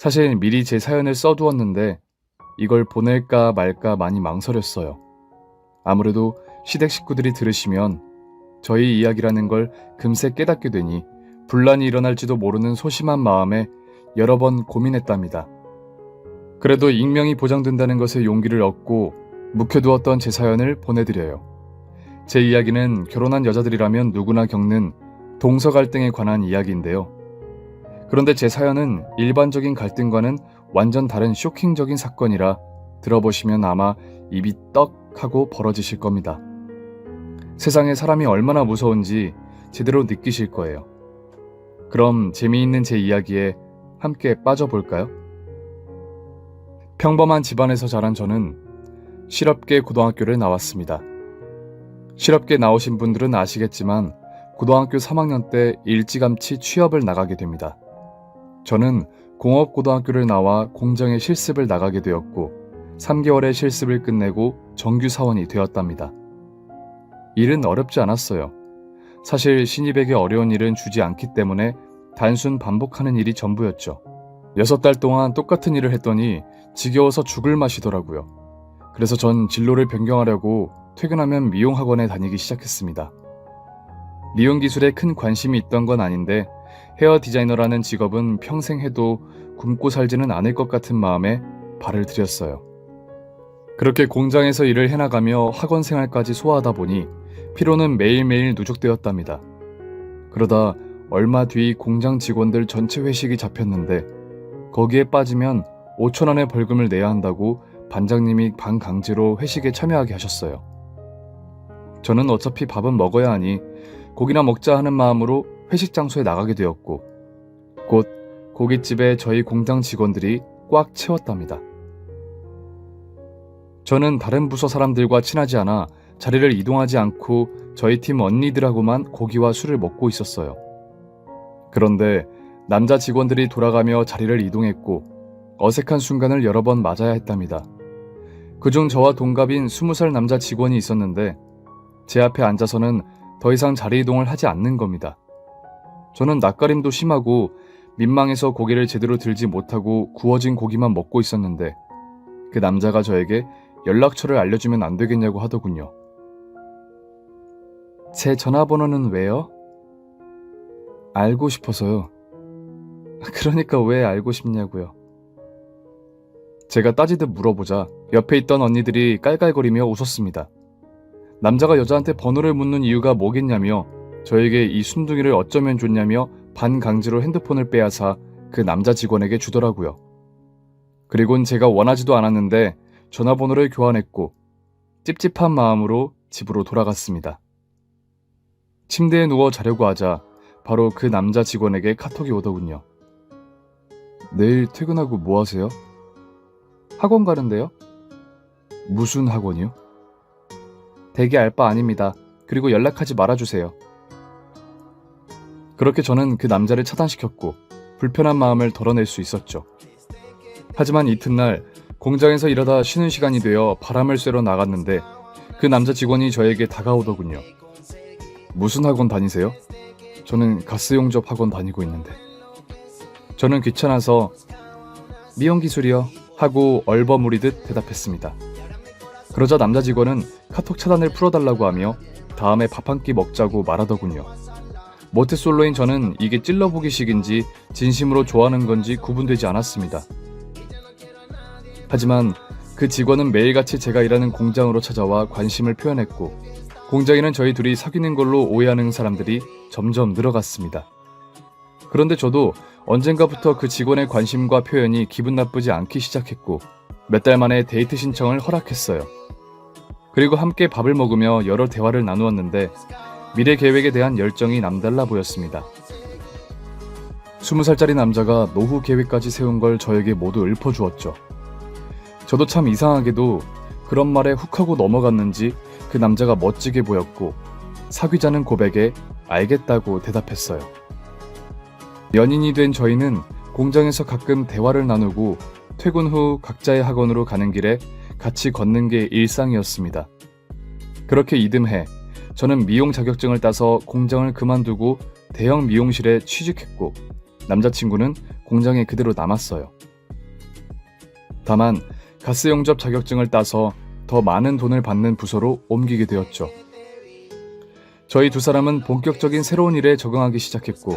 사실 미리 제 사연을 써두었는데 이걸 보낼까 말까 많이 망설였어요. 아무래도 시댁 식구들이 들으시면 저희 이야기라는 걸 금세 깨닫게 되니 분란이 일어날지도 모르는 소심한 마음에 여러 번 고민했답니다. 그래도 익명이 보장된다는 것에 용기를 얻고 묵혀두었던 제 사연을 보내드려요. 제 이야기는 결혼한 여자들이라면 누구나 겪는 동서 갈등에 관한 이야기인데요. 그런데 제 사연은 일반적인 갈등과는 완전 다른 쇼킹적인 사건이라 들어보시면 아마 입이 떡 하고 벌어지실 겁니다. 세상에 사람이 얼마나 무서운지 제대로 느끼실 거예요. 그럼 재미있는 제 이야기에 함께 빠져볼까요? 평범한 집안에서 자란 저는 실업계 고등학교를 나왔습니다. 실업계 나오신 분들은 아시겠지만 고등학교 3학년 때 일찌감치 취업을 나가게 됩니다. 저는 공업고등학교를 나와 공장에 실습을 나가게 되었고 3개월의 실습을 끝내고 정규 사원이 되었답니다. 일은 어렵지 않았어요. 사실 신입에게 어려운 일은 주지 않기 때문에 단순 반복하는 일이 전부였죠. 6달 동안 똑같은 일을 했더니 지겨워서 죽을 맛이더라고요. 그래서 전 진로를 변경하려고 퇴근하면 미용학원에 다니기 시작했습니다. 미용 기술에 큰 관심이 있던 건 아닌데 헤어 디자이너라는 직업은 평생 해도 굶고 살지는 않을 것 같은 마음에 발을 들였어요. 그렇게 공장에서 일을 해나가며 학원 생활까지 소화하다 보니 피로는 매일매일 누적되었답니다. 그러다 얼마 뒤 공장 직원들 전체 회식이 잡혔는데 거기에 빠지면 5,000원의 벌금을 내야 한다고 반장님이 반강제로 회식에 참여하게 하셨어요. 저는 어차피 밥은 먹어야 하니 고기나 먹자 하는 마음으로 회식 장소에 나가게 되었고 곧 고깃집에 저희 공장 직원들이 꽉 채웠답니다. 저는 다른 부서 사람들과 친하지 않아 자리를 이동하지 않고 저희 팀 언니들하고만 고기와 술을 먹고 있었어요. 그런데 남자 직원들이 돌아가며 자리를 이동했고 어색한 순간을 여러 번 맞아야 했답니다. 그중 저와 동갑인 20살 남자 직원이 있었는데 제 앞에 앉아서는 더 이상 자리 이동을 하지 않는 겁니다. 저는 낯가림도 심하고 민망해서 고개를 제대로 들지 못하고 구워진 고기만 먹고 있었는데 그 남자가 저에게 연락처를 알려주면 안 되겠냐고 하더군요. 제 전화번호는 왜요? 알고 싶어서요. 그러니까 왜 알고 싶냐고요. 제가 따지듯 물어보자 옆에 있던 언니들이 깔깔거리며 웃었습니다. 남자가 여자한테 번호를 묻는 이유가 뭐겠냐며 저에게 이 순둥이를 어쩌면 좋냐며 반강제로 핸드폰을 빼앗아 그 남자 직원에게 주더라고요. 그리곤 제가 원하지도 않았는데 전화번호를 교환했고 찝찝한 마음으로 집으로 돌아갔습니다. 침대에 누워 자려고 하자 바로 그 남자 직원에게 카톡이 오더군요. 내일 퇴근하고 뭐 하세요? 학원 가는데요? 무슨 학원이요? 대개 알 바 아닙니다. 그리고 연락하지 말아주세요. 그렇게 저는 그 남자를 차단시켰고 불편한 마음을 덜어낼 수 있었죠. 하지만 이튿날 공장에서 일하다 쉬는 시간이 되어 바람을 쐬러 나갔는데 그 남자 직원이 저에게 다가오더군요. 무슨 학원 다니세요? 저는 가스용접 학원 다니고 있는데. 저는 귀찮아서 미용기술이요 하고 얼버무리듯 대답했습니다. 그러자 남자 직원은 카톡 차단을 풀어달라고 하며 다음에 밥 한 끼 먹자고 말하더군요. 모태솔로인 저는 이게 찔러보기식인지 진심으로 좋아하는 건지 구분되지 않았습니다. 하지만 그 직원은 매일같이 제가 일하는 공장으로 찾아와 관심을 표현했고 공장에는 저희 둘이 사귀는 걸로 오해하는 사람들이 점점 늘어갔습니다. 그런데 저도 언젠가부터 그 직원의 관심과 표현이 기분 나쁘지 않기 시작했고 몇 달 만에 데이트 신청을 허락했어요. 그리고 함께 밥을 먹으며 여러 대화를 나누었는데 미래 계획에 대한 열정이 남달라 보였습니다. 20살짜리 남자가 노후 계획까지 세운 걸 저에게 모두 읊어주었죠. 저도 참 이상하게도 그런 말에 훅 하고 넘어갔는지 그 남자가 멋지게 보였고 사귀자는 고백에 알겠다고 대답했어요. 연인이 된 저희는 공장에서 가끔 대화를 나누고 퇴근 후 각자의 학원으로 가는 길에 같이 걷는 게 일상이었습니다. 그렇게 이듬해 저는 미용 자격증을 따서 공장을 그만두고 대형 미용실에 취직했고 남자친구는 공장에 그대로 남았어요. 다만 가스 용접 자격증을 따서 더 많은 돈을 받는 부서로 옮기게 되었죠. 저희 두 사람은 본격적인 새로운 일에 적응하기 시작했고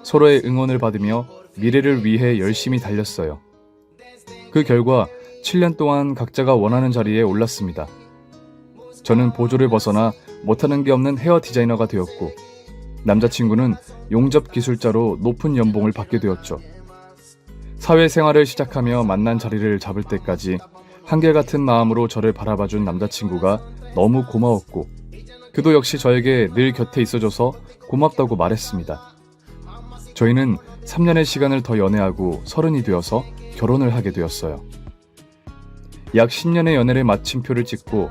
서로의 응원을 받으며 미래를 위해 열심히 달렸어요. 그 결과 7년 동안 각자가 원하는 자리에 올랐습니다. 저는 보조를 벗어나 못하는 게 없는 헤어 디자이너가 되었고 남자친구는 용접 기술자로 높은 연봉을 받게 되었죠. 사회생활을 시작하며 만난 자리를 잡을 때까지 한결같은 마음으로 저를 바라봐준 남자친구가 너무 고마웠고 그도 역시 저에게 늘 곁에 있어줘서 고맙다고 말했습니다. 저희는 3년의 시간을 더 연애하고 30이 되어서 결혼을 하게 되었어요. 약 10년의 연애를 마침표를 찍고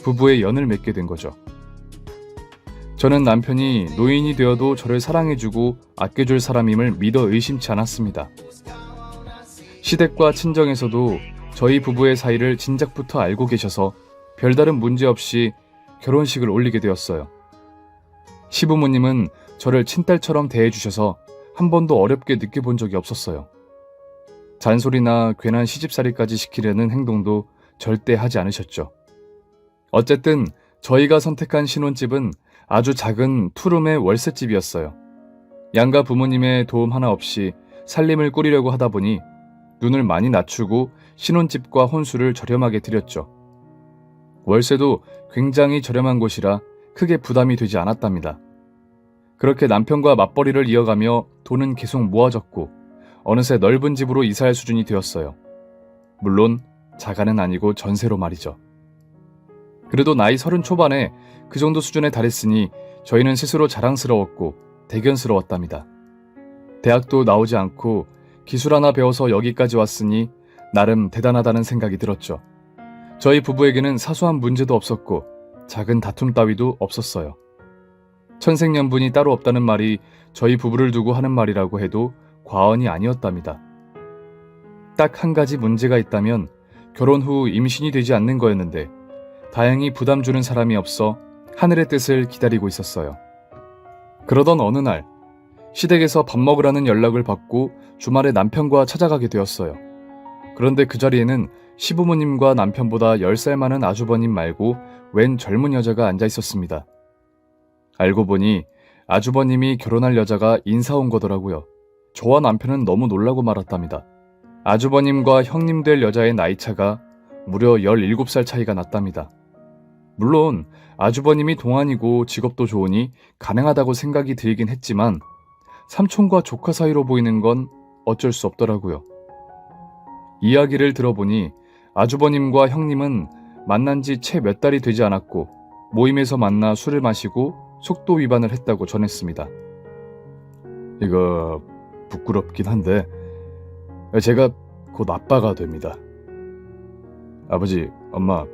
부부의 연을 맺게 된 거죠. 저는 남편이 노인이 되어도 저를 사랑해주고 아껴줄 사람임을 믿어 의심치 않았습니다. 시댁과 친정에서도 저희 부부의 사이를 진작부터 알고 계셔서 별다른 문제 없이 결혼식을 올리게 되었어요. 시부모님은 저를 친딸처럼 대해주셔서 한 번도 어렵게 느껴본 적이 없었어요. 잔소리나 괜한 시집살이까지 시키려는 행동도 절대 하지 않으셨죠. 어쨌든 저희가 선택한 신혼집은 아주 작은 투룸의 월세집이었어요. 양가 부모님의 도움 하나 없이 살림을 꾸리려고 하다 보니 눈을 많이 낮추고 신혼집과 혼수를 저렴하게 드렸죠. 월세도 굉장히 저렴한 곳이라 크게 부담이 되지 않았답니다. 그렇게 남편과 맞벌이를 이어가며 돈은 계속 모아졌고 어느새 넓은 집으로 이사할 수준이 되었어요. 물론 자가는 아니고 전세로 말이죠. 그래도 나이 30 초반에 그 정도 수준에 달했으니 저희는 스스로 자랑스러웠고 대견스러웠답니다. 대학도 나오지 않고 기술 하나 배워서 여기까지 왔으니 나름 대단하다는 생각이 들었죠. 저희 부부에게는 사소한 문제도 없었고 작은 다툼 따위도 없었어요. 천생연분이 따로 없다는 말이 저희 부부를 두고 하는 말이라고 해도 과언이 아니었답니다. 딱 한 가지 문제가 있다면 결혼 후 임신이 되지 않는 거였는데 다행히 부담 주는 사람이 없어 하늘의 뜻을 기다리고 있었어요. 그러던 어느 날 시댁에서 밥 먹으라는 연락을 받고 주말에 남편과 찾아가게 되었어요. 그런데 그 자리에는 시부모님과 남편보다 10살 많은 아주버님 말고 웬 젊은 여자가 앉아 있었습니다. 알고 보니 아주버님이 결혼할 여자가 인사 온 거더라고요. 저와 남편은 너무 놀라고 말았답니다. 아주버님과 형님 될 여자의 나이차가 무려 17살 차이가 났답니다. 물론 아주버님이 동안이고 직업도 좋으니 가능하다고 생각이 들긴 했지만 삼촌과 조카 사이로 보이는 건 어쩔 수 없더라고요. 이야기를 들어보니 아주버님과 형님은 만난 지 채 몇 달이 되지 않았고 모임에서 만나 술을 마시고 속도 위반을 했다고 전했습니다. 이거 부끄럽긴 한데 제가 곧 아빠가 됩니다. 아버지, 엄마,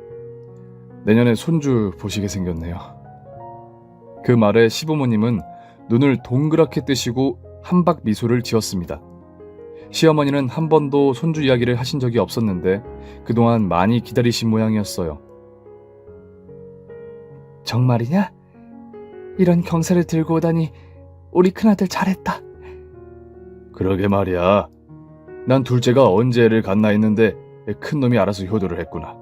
내년에 손주 보시게 생겼네요. 그 말에 시부모님은 눈을 동그랗게 뜨시고 한박 미소를 지었습니다. 시어머니는 한 번도 손주 이야기를 하신 적이 없었는데 그동안 많이 기다리신 모양이었어요. 정말이냐? 이런 경사를 들고 오다니 우리 큰아들 잘했다. 그러게 말이야. 난 둘째가 언제 애를 갖나 했는데 큰놈이 알아서 효도를 했구나.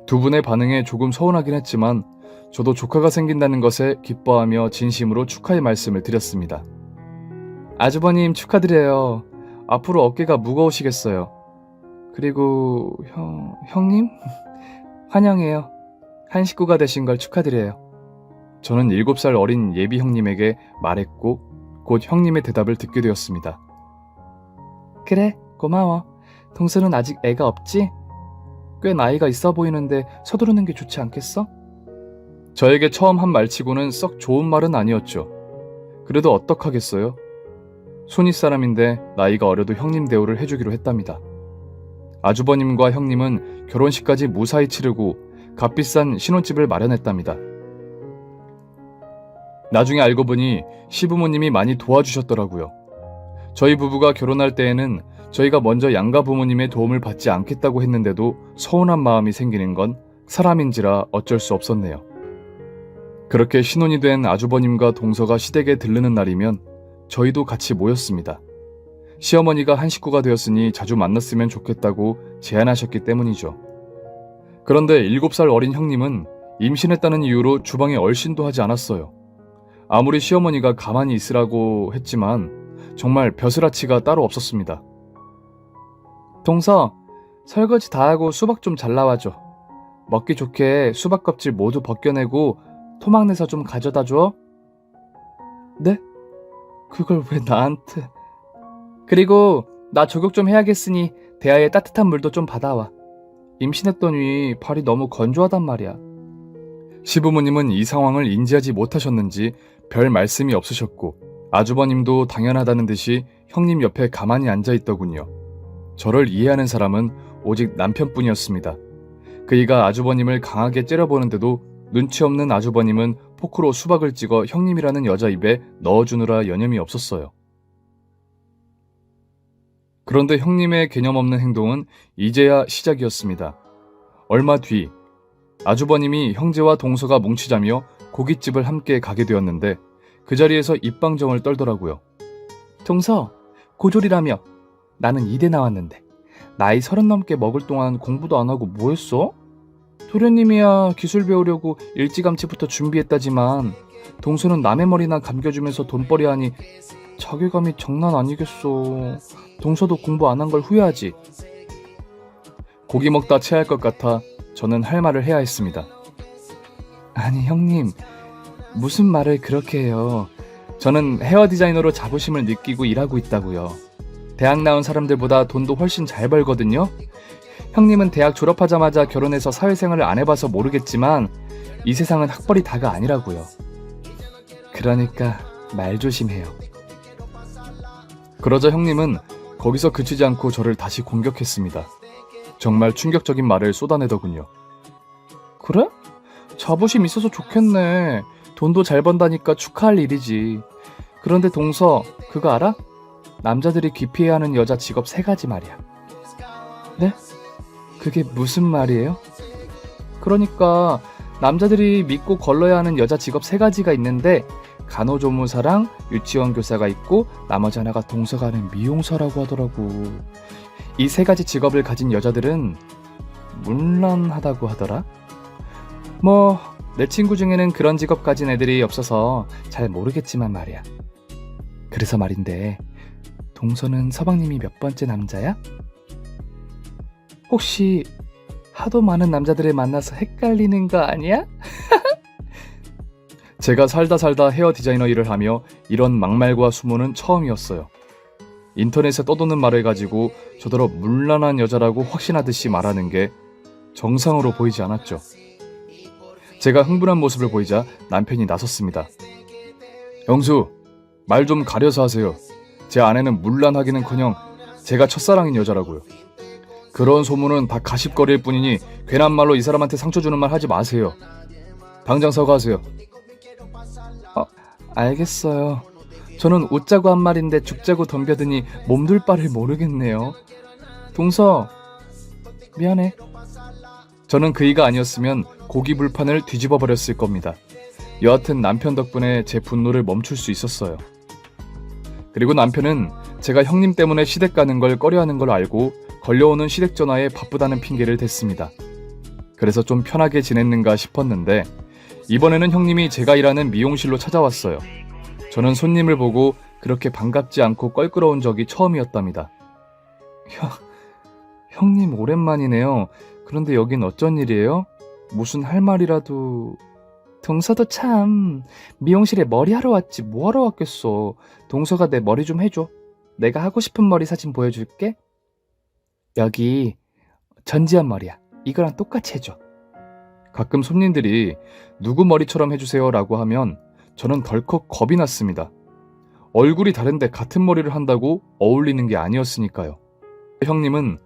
두 분의 반응에 조금 서운하긴 했지만 저도 조카가 생긴다는 것에 기뻐하며 진심으로 축하의 말씀을 드렸습니다. 아주버님 축하드려요. 앞으로 어깨가 무거우시겠어요. 그리고 형님? 환영해요. 한 식구가 되신 걸 축하드려요. 저는 7살 어린 예비 형님에게 말했고 곧 형님의 대답을 듣게 되었습니다. 그래, 고마워. 동수는 아직 애가 없지? 꽤 나이가 있어 보이는데 서두르는 게 좋지 않겠어? 저에게 처음 한 말치고는 썩 좋은 말은 아니었죠. 그래도 어떡하겠어요? 손윗사람인데 나이가 어려도 형님 대우를 해주기로 했답니다. 아주버님과 형님은 결혼식까지 무사히 치르고 값비싼 신혼집을 마련했답니다. 나중에 알고 보니 시부모님이 많이 도와주셨더라고요. 저희 부부가 결혼할 때에는 저희가 먼저 양가 부모님의 도움을 받지 않겠다고 했는데도 서운한 마음이 생기는 건 사람인지라 어쩔 수 없었네요. 그렇게 신혼이 된 아주버님과 동서가 시댁에 들르는 날이면 저희도 같이 모였습니다. 시어머니가 한 식구가 되었으니 자주 만났으면 좋겠다고 제안하셨기 때문이죠. 그런데 7살 어린 형님은 임신했다는 이유로 주방에 얼씬도 하지 않았어요. 아무리 시어머니가 가만히 있으라고 했지만 정말 벼슬아치가 따로 없었습니다. 동서, 설거지 다 하고 수박 좀 잘라와줘. 먹기 좋게 수박 껍질 모두 벗겨내고 토막 내서 좀 가져다 줘. 네? 그걸 왜 나한테? 그리고 나 조격 좀 해야겠으니 대야에 따뜻한 물도 좀 받아와. 임신했더니 발이 너무 건조하단 말이야. 시부모님은 이 상황을 인지하지 못하셨는지 별 말씀이 없으셨고 아주버님도 당연하다는 듯이 형님 옆에 가만히 앉아있더군요. 저를 이해하는 사람은 오직 남편뿐이었습니다. 그이가 아주버님을 강하게 째려보는데도 눈치 없는 아주버님은 포크로 수박을 찍어 형님이라는 여자 입에 넣어주느라 여념이 없었어요. 그런데 형님의 개념 없는 행동은 이제야 시작이었습니다. 얼마 뒤 아주버님이 형제와 동서가 뭉치자며 고깃집을 함께 가게 되었는데 그 자리에서 입방정을 떨더라고요. 동서, 고졸이라며. 나는 이대 나왔는데 나이 30 넘게 먹을 동안 공부도 안 하고 뭐 했어? 도련님이야 기술 배우려고 일찌감치부터 준비했다지만 동서는 남의 머리나 감겨주면서 돈벌이 하니 자괴감이 장난 아니겠어. 동서도 공부 안 한 걸 후회하지. 고기 먹다 체할 것 같아 저는 할 말을 해야 했습니다. 아니 형님, 무슨 말을 그렇게 해요. 저는 헤어 디자이너로 자부심을 느끼고 일하고 있다고요. 대학 나온 사람들보다 돈도 훨씬 잘 벌거든요. 형님은 대학 졸업하자마자 결혼해서 사회생활을 안 해봐서 모르겠지만 이 세상은 학벌이 다가 아니라고요. 그러니까 말 조심해요. 그러자 형님은 거기서 그치지 않고 저를 다시 공격했습니다. 정말 충격적인 말을 쏟아내더군요. 그래? 자부심 있어서 좋겠네. 돈도 잘 번다니까 축하할 일이지. 그런데 동서, 그거 알아? 남자들이 기피해야 하는 여자 직업 3가지 말이야. 네? 그게 무슨 말이에요? 그러니까 남자들이 믿고 걸러야 하는 여자 직업 3가지가 있는데 간호조무사랑 유치원 교사가 있고 나머지 하나가 동서가 하는 미용사라고 하더라고. 이 3가지 직업을 가진 여자들은 문란하다고 하더라. 뭐 내 친구 중에는 그런 직업 가진 애들이 없어서 잘 모르겠지만 말이야. 그래서 말인데 동서는 서방님이 몇 번째 남자야? 혹시 하도 많은 남자들을 만나서 헷갈리는 거 아니야? 제가 살다 헤어 디자이너 일을 하며 이런 막말과 수모는 처음이었어요. 인터넷에 떠도는 말을 가지고 저더러 문란한 여자라고 확신하듯이 말하는 게 정상으로 보이지 않았죠. 제가 흥분한 모습을 보이자 남편이 나섰습니다. 영수, 말 좀 가려서 하세요. 제 아내는 문란하기는커녕 제가 첫사랑인 여자라고요. 그런 소문은 다 가십거리일 뿐이니 괜한 말로 이 사람한테 상처 주는 말 하지 마세요. 당장 사과하세요. 알겠어요. 저는 웃자고 한 말인데 죽자고 덤벼드니 몸둘 바를 모르겠네요. 동서, 미안해. 저는 그이가 아니었으면 고기 불판을 뒤집어 버렸을 겁니다. 여하튼 남편 덕분에 제 분노를 멈출 수 있었어요. 그리고 남편은 제가 형님 때문에 시댁 가는 걸 꺼려하는 걸 알고 걸려오는 시댁 전화에 바쁘다는 핑계를 댔습니다. 그래서 좀 편하게 지냈는가 싶었는데 이번에는 형님이 제가 일하는 미용실로 찾아왔어요. 저는 손님을 보고 그렇게 반갑지 않고 껄끄러운 적이 처음이었답니다. 형님 오랜만이네요. 그런데 여긴 어쩐 일이에요? 무슨 할 말이라도... 동서도 참 미용실에 머리하러 왔지 뭐하러 왔겠어. 동서가 내 머리 좀 해줘. 내가 하고 싶은 머리 사진 보여줄게. 여기 전지현 머리야. 이거랑 똑같이 해줘. 가끔 손님들이 누구 머리처럼 해주세요 라고 하면 저는 덜컥 겁이 났습니다. 얼굴이 다른데 같은 머리를 한다고 어울리는 게 아니었으니까요. 형님은